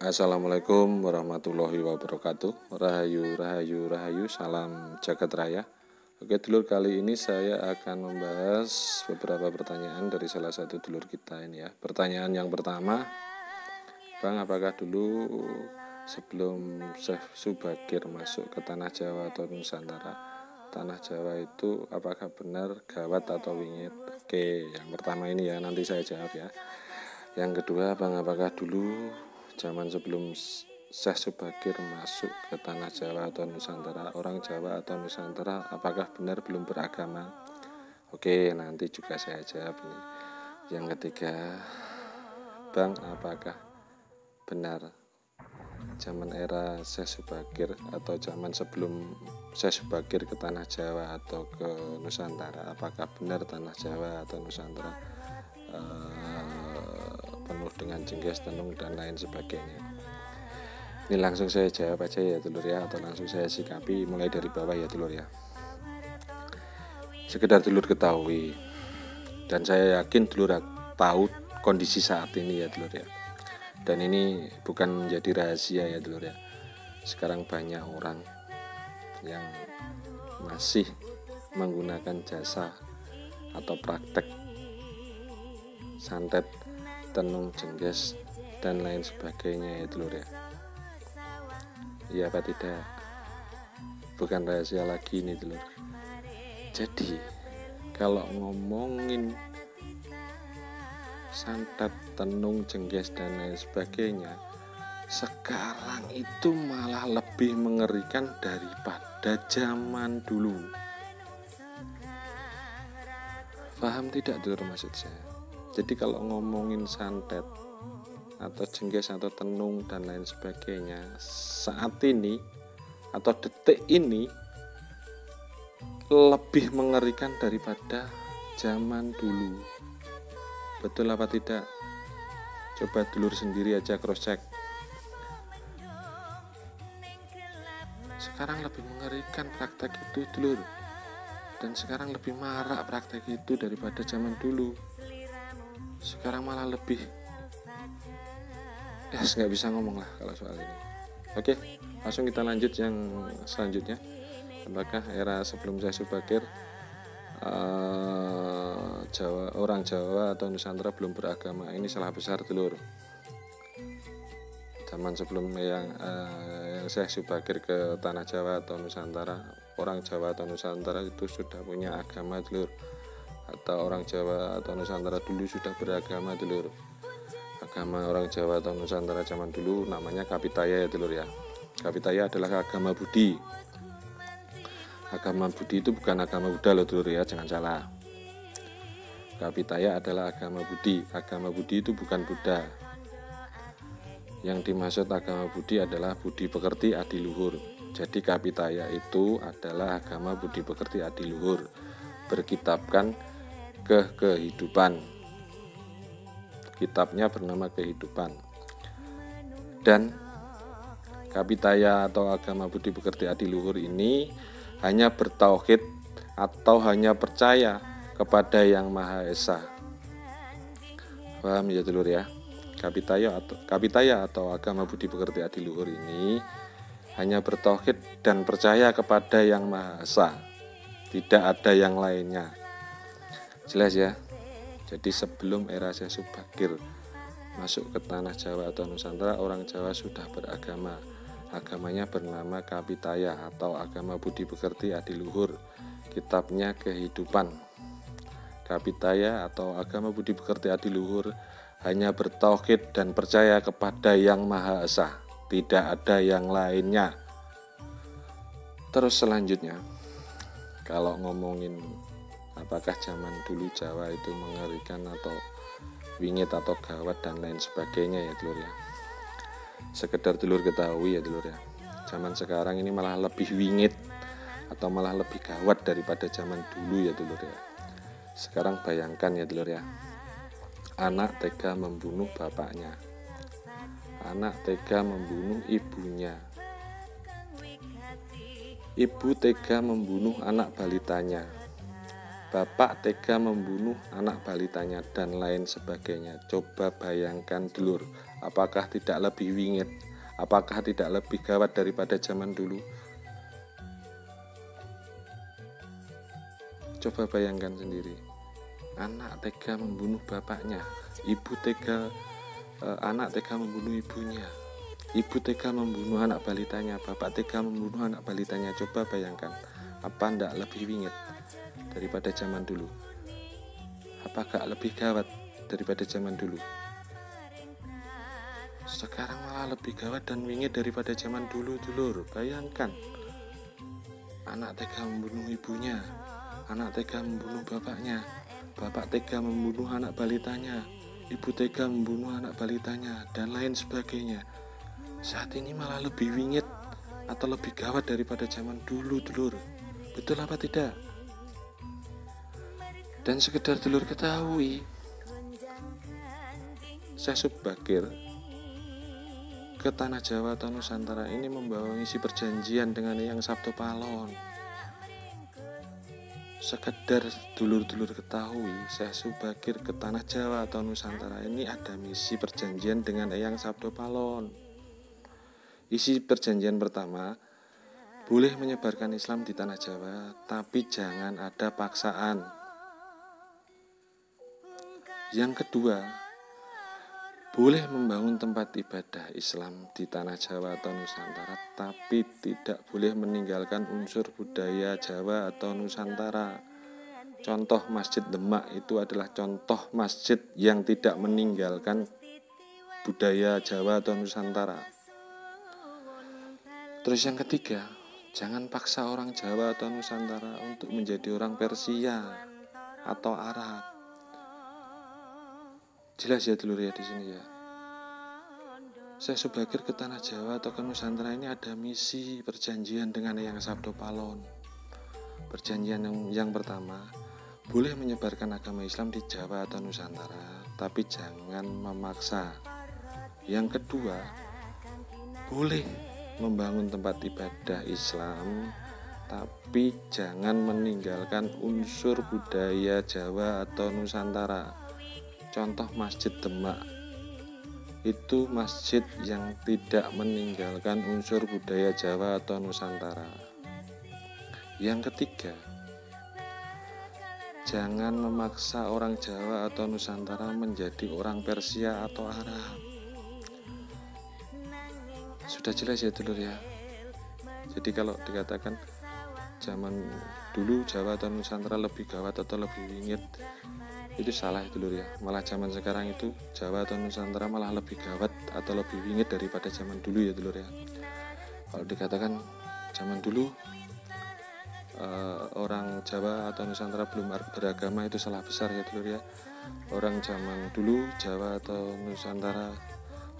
Assalamualaikum warahmatullahi wabarakatuh. Rahayu, rahayu, rahayu, salam jagat raya. Oke dulur, kali ini saya akan membahas beberapa pertanyaan dari salah satu dulur kita ini ya. Pertanyaan yang pertama, Bang, apakah dulu sebelum Syekh Subagir masuk ke Tanah Jawa atau Nusantara, Tanah Jawa itu apakah benar gawat atau wingit? Oke, yang pertama ini ya, nanti saya jawab ya. Yang kedua, Bang, apakah dulu zaman sebelum Syekh Subagir masuk ke Tanah Jawa atau Nusantara, orang Jawa atau Nusantara apakah benar belum beragama? Oke, nanti juga saya jawab ini. Yang ketiga, Bang, apakah benar zaman era Syekh Subagir atau zaman sebelum Syekh Subagir ke Tanah Jawa atau ke Nusantara, apakah benar Tanah Jawa atau Nusantara penuh dengan jengges, tenung, dan lain sebagainya? Ini langsung saya jawab aja ya dulur ya, atau langsung saya sikapi mulai dari bawah ya dulur ya. Sekedar dulur ketahui, dan saya yakin dulur tahu kondisi saat ini ya dulur ya. Dan ini bukan menjadi rahasia ya dulur ya. Sekarang banyak orang yang masih menggunakan jasa atau praktek santet, tenung, jengges, dan lain sebagainya ya dulur ya. Iya apa tidak? Bukan rahasia lagi nih dulur. Jadi kalau ngomongin santet, tenung, jengges, dan lain sebagainya, sekarang itu malah lebih mengerikan daripada zaman dulu. Paham tidak dulur maksud saya? Jadi kalau ngomongin santet atau jengges atau tenung dan lain sebagainya, saat ini atau detik ini lebih mengerikan daripada zaman dulu. Betul apa tidak? Coba dulur sendiri aja cross check. Sekarang lebih mengerikan praktek itu dulur, dan sekarang lebih marak praktek itu daripada zaman dulu. Sekarang malah lebih nggak bisa ngomong lah kalau soal ini. Oke, langsung kita lanjut yang selanjutnya. Apakah era sebelum Syekh Subagir orang Jawa atau Nusantara belum beragama? Ini salah besar dulur. Zaman sebelum yang Syekh Subagir ke Tanah Jawa atau Nusantara, orang Jawa atau Nusantara itu sudah punya agama dulur, atau orang Jawa atau Nusantara dulu sudah beragama dulur. Agama orang Jawa atau Nusantara zaman dulu namanya Kapitaya ya dulur ya. Kapitaya adalah agama Budi. Agama Budi itu bukan agama Buddha loh dulur ya, jangan salah. Kapitaya adalah agama Budi. Agama Budi itu bukan Buddha. Yang dimaksud agama Budi adalah budi pekerti adiluhur. Jadi Kapitaya itu adalah agama budi pekerti adiluhur, berkitabkan kehidupan. Kitabnya bernama Kehidupan. Dan Kapitaya atau agama budi pekerti adiluhur ini hanya bertauhid atau hanya percaya kepada Yang Maha Esa. Paham ya dulur ya? Kapitaya atau agama budi pekerti adiluhur ini hanya bertauhid dan percaya kepada Yang Maha Esa. Tidak ada yang lainnya. Jelas ya? Jadi sebelum era Syekh Subagir masuk ke Tanah Jawa atau Nusantara, orang Jawa sudah beragama. Agamanya bernama Kapitaya atau agama budi pekerti adiluhur. Kitabnya Kehidupan. Kapitaya atau agama budi pekerti adiluhur hanya bertauhid dan percaya kepada Yang Maha Esa. Tidak ada yang lainnya. Terus selanjutnya, kalau ngomongin apakah zaman dulu Jawa itu mengerikan atau wingit atau gawat dan lain sebagainya ya dulur ya. Sekedar dulur ketahui ya dulur ya, zaman sekarang ini malah lebih wingit atau malah lebih gawat daripada zaman dulu ya dulur ya. Sekarang bayangkan ya dulur ya, anak tega membunuh bapaknya, anak tega membunuh ibunya, ibu tega membunuh anak balitanya, bapak tega membunuh anak balitanya, dan lain sebagainya. Coba bayangkan dulur, Apakah tidak lebih wingit? Apakah tidak lebih gawat daripada zaman dulu? Coba bayangkan sendiri, anak tega membunuh bapaknya, anak tega membunuh ibunya, ibu tega membunuh anak balitanya, bapak tega membunuh anak balitanya. Coba bayangkan, apa tidak lebih wingit daripada zaman dulu? Apakah lebih gawat daripada zaman dulu? Sekarang malah lebih gawat dan wingit daripada zaman dulu, dulur. Bayangkan, anak tega membunuh ibunya, anak tega membunuh bapaknya, bapak tega membunuh anak balitanya, ibu tega membunuh anak balitanya, dan lain sebagainya. Saat ini malah lebih wingit atau lebih gawat daripada zaman dulu, dulur. Betul apa tidak? Dan sekedar dulur ketahui, Syekh Subakir ke tanah Jawa atau Nusantara ini membawa isi perjanjian dengan Eyang Sabto Palon. Sekedar dulur-dulur ketahui, Syekh Subakir ke tanah Jawa atau Nusantara ini ada misi perjanjian dengan Eyang Sabto Palon. Isi perjanjian pertama, boleh menyebarkan Islam di tanah Jawa, tapi jangan ada paksaan. Yang kedua, boleh membangun tempat ibadah Islam di tanah Jawa atau Nusantara, tapi tidak boleh meninggalkan unsur budaya Jawa atau Nusantara. Contoh Masjid Demak itu adalah contoh masjid yang tidak meninggalkan budaya Jawa atau Nusantara. Terus yang ketiga, jangan paksa orang Jawa atau Nusantara untuk menjadi orang Persia atau Arab. Jelas ya dulur ya di sini ya. Syekh Subakir ke tanah Jawa atau ke Nusantara ini ada misi perjanjian dengan Eyang Sabto Palon. Perjanjian yang pertama, boleh menyebarkan agama Islam di Jawa atau Nusantara, tapi jangan memaksa. Yang kedua, boleh membangun tempat ibadah Islam, tapi jangan meninggalkan unsur budaya Jawa atau Nusantara. Contoh Masjid Demak itu masjid yang tidak meninggalkan unsur budaya Jawa atau Nusantara. Yang ketiga, jangan memaksa orang Jawa atau Nusantara menjadi orang Persia atau Arab. Sudah jelas ya dulur ya. Jadi kalau dikatakan zaman dulu Jawa atau Nusantara lebih gawat atau lebih wingit, itu salah ya dulur ya. Malah zaman sekarang itu Jawa atau Nusantara malah lebih gawat atau lebih wingit daripada zaman dulu ya dulur ya. Kalau dikatakan zaman dulu orang Jawa atau Nusantara belum beragama, itu salah besar ya dulur ya. Orang zaman dulu Jawa atau Nusantara,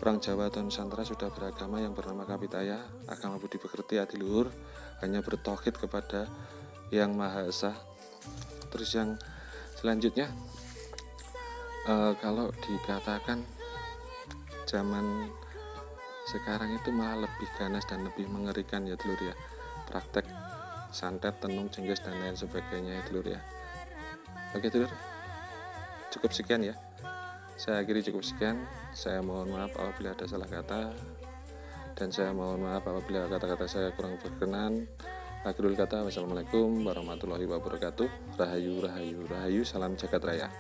orang Jawa atau Nusantara sudah beragama yang bernama Kapitaya, agama budi pekerti adiluhur, hanya bertauhid kepada Yang Maha Esa. Terus yang selanjutnya, kalau dikatakan zaman sekarang itu malah lebih ganas dan lebih mengerikan ya dulur ya. Praktek santet, tenung, cengges dan lain sebagainya ya dulur ya. Oke dulur, cukup sekian ya. Saya akhiri cukup sekian. Saya mohon maaf apabila ada salah kata, dan saya mohon maaf apabila kata-kata saya kurang berkenan. Akhirul kata, wassalamualaikum warahmatullahi wabarakatuh. Rahayu, rahayu, rahayu. Salam jagat raya.